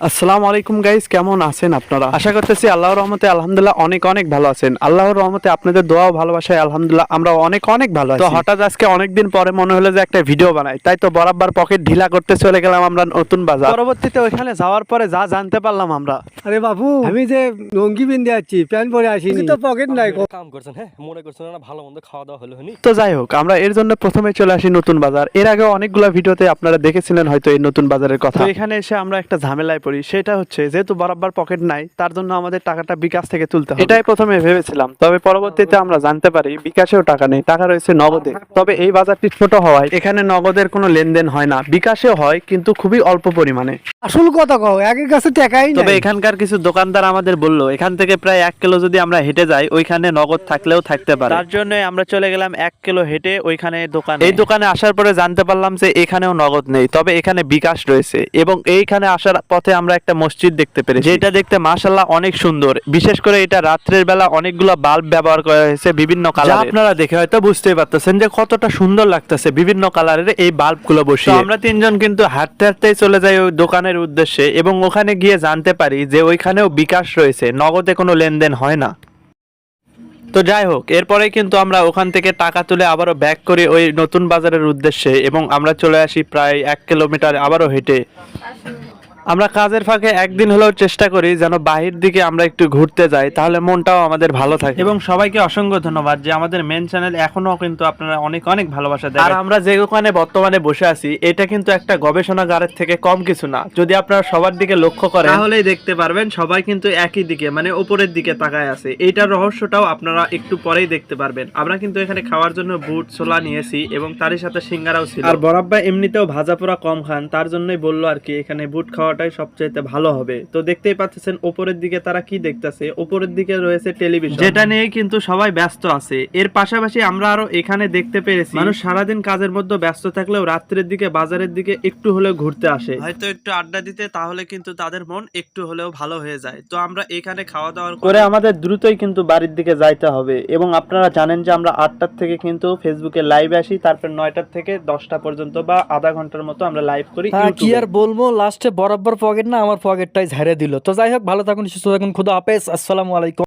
আসসালামু আলাইকুম গাইস, কেমন আছেন আপনারা? আশা করতেছি আল্লাহর রহমতে আলহামদুলিল্লাহ অনেক অনেক ভালো আছেন। আল্লাহর রহমতে আপনাদের দোয়া ও ভালোবাসায় আলহামদুলিল্লাহ আমরা অনেক অনেক ভালো আছি। তো হঠাৎ আজকে অনেকদিন পরে মনে হলো যে একটা ভিডিও বানাই, তাই তো বরাবর পকেট ঢিলা করতে চলে গেলাম আমরা নতুন বাজার। পরবর্তীতে ওইখানে যাওয়ার পরে যা জানতে পারলাম আমরা, আরে বাবু, আমি যে লঙ্গি বিন্দে আছি, প্যান্ট পরে আসিনি, তো পকেট নাই। কাম করছেন, হ্যাঁ মনে করছেন না ভালো মন্দ খাওয়া দাওয়া হলো হনি। তো যাই হোক, আমরা এর জন্য প্রথমে চলে আসি নতুন বাজার। এর আগে অনেকগুলো ভিডিওতে আপনারা দেখেছিলেন হয়তো এই নতুন বাজারের কথা। তো এখানে এসে আমরা একটা ঝামেলায় পড়ি, সেটা হচ্ছে যেহেতু বরাবর পকেট নাই, তার জন্য আমাদের টাকাটা বিকাশ থেকে তুলতে হবে। এটাই প্রথমে ভেবেছিলাম, তবে পরবর্তীতে আমরা জানতে পারি বিকাশেও টাকা নেই, টাকা রয়েছে নগদে। তবে এই বাজারটি ছোট হওয়ায় এখানে নগদের কোনো লেনদেন হয় না, বিকাশেও হয় কিন্তু খুবই অল্প পরিমাণে। আসল কথা কও, একের কাছে টাকাই তবে নাই। এখানকার কিছু দোকানদার আমাদের বললো এখান থেকে প্রায় 1 কিলো যদি আমরা হেঁটে যাই, ওইখানে নগদ থাকলেও থাকতে পারে। তার জন্য আমরা চলে গেলাম 1 কিলো হেঁটে ওইখানে দোকানে। এই দোকানে আসার পরে জানতে পারলাম যে এখানেও নগদ নেই, তবে এখানে বিকাশ রয়েছে। এবং এইখানে আসার পথে আমরা একটা মসজিদ দেখতে পেরেছি, যেটা দেখতে মাশাআল্লাহ অনেক সুন্দর। বিশেষ করে এটা রাত্রের বেলা অনেকগুলো বাল্ব ব্যবহার করা হয়েছে বিভিন্ন কালারের। আপনারা দেখে হয়তো বুঝতেই পারতেছেন যে কতটা সুন্দর লাগতেছে বিভিন্ন কালারের এই বাল্বগুলো বসিয়ে। আমরা তিনজন কিন্তু হাঁটতে হাঁটতেই চলে যাই ওই দোকানের উদ্দেশ্যে, এবং ওখানে গিয়ে জানতে পারি যে ওইখানেও বিকাশ রয়েছে, নগদে কোনো লেনদেন হয় না। তো যাই হোক, এরপরে কিন্তু আমরা ওখান থেকে টাকা তুলে আবারও ব্যাক করি ওই নতুন বাজারের উদ্দেশ্যে, এবং আমরা চলে আসি প্রায় 1 কিলোমিটার আবারও হেঁটে। আমরা কাজের ফাঁকে একদিন হলেও চেষ্টা করি যেন বাহির দিকে আমরা একটু ঘুরতে যাই, তাহলে মনটাও আমাদের ভালো থাকে। এবং সবাইকে অসংখ্য ধন্যবাদ যে আমাদের মেন চ্যানেল এখনো কিন্তু আপনারা অনেক অনেক ভালোবাসা দেন। আর আমরা যে দোকানে বর্তমানে বসে আছি, এটা কিন্তু একটা গবেষণাগারের থেকে কম কিছু না। যদি আপনারা সবার দিকে লক্ষ্য করেন তাহলেই দেখতে পারবেন সবাই কিন্তু একই দিকে, মানে উপরের দিকে তাকায় আছে। এইটার রহস্যটাও আপনারা একটু পরেই দেখতে পারবেন। আমরা কিন্তু এখানে খাওয়ার জন্য বুট ছোলা নিয়েছি, এবং তারই সাথে সিঙ্গারাও ছিল। আর বরাব্বা এমনিতেও ভাজা পোড়া কম খান, তার জন্যই বললো আর কি এখানে বুট খাওয়াটাই সবচাইতে ভালো হবে। তো দেখতেই পাচ্ছেন উপরের দিকে তারা কি দেখতেছে, উপরের দিকে রয়েছে টেলিভিশন, যেটা নিয়ে কিন্তু সবাই ব্যস্ত আছে। এর পাশাপাশি আমরা আরো এখানে দেখতে পেরেছি মানুষ সারাদিন কাজের মধ্যে ব্যস্ত থাকলেও রাত্রের দিকে বাজারের দিকে একটু হলেও ঘুরতে আসে, হয়তো একটু আড্ডা দিতে, তাহলে কিন্তু তাদের মন একটু হলেও ভালো হয়ে যায়। তো আমরা এখানে খাওয়া দাওয়া করে আমাদের দ্রুতই কিন্তু বাড়ির দিকে যাইতে হবে। এবং আপনারা জানেন যে আমরা 8টার থেকে কিন্তু ফেসবুকে লাইভে আসি, তারপর 9টার থেকে 10টা পর্যন্ত বা আধা ঘন্টার মতো আমরা লাইভ করি। কি আর বলবো, লাস্টে বরাবর পকেট না আমার পকেটটাই ঝাড়ে দিল। তো যাই হোক, ভালো থাকুন, সুস্থ থাকুন, খুদা হাফেজ, আসসালামু আলাইকুম।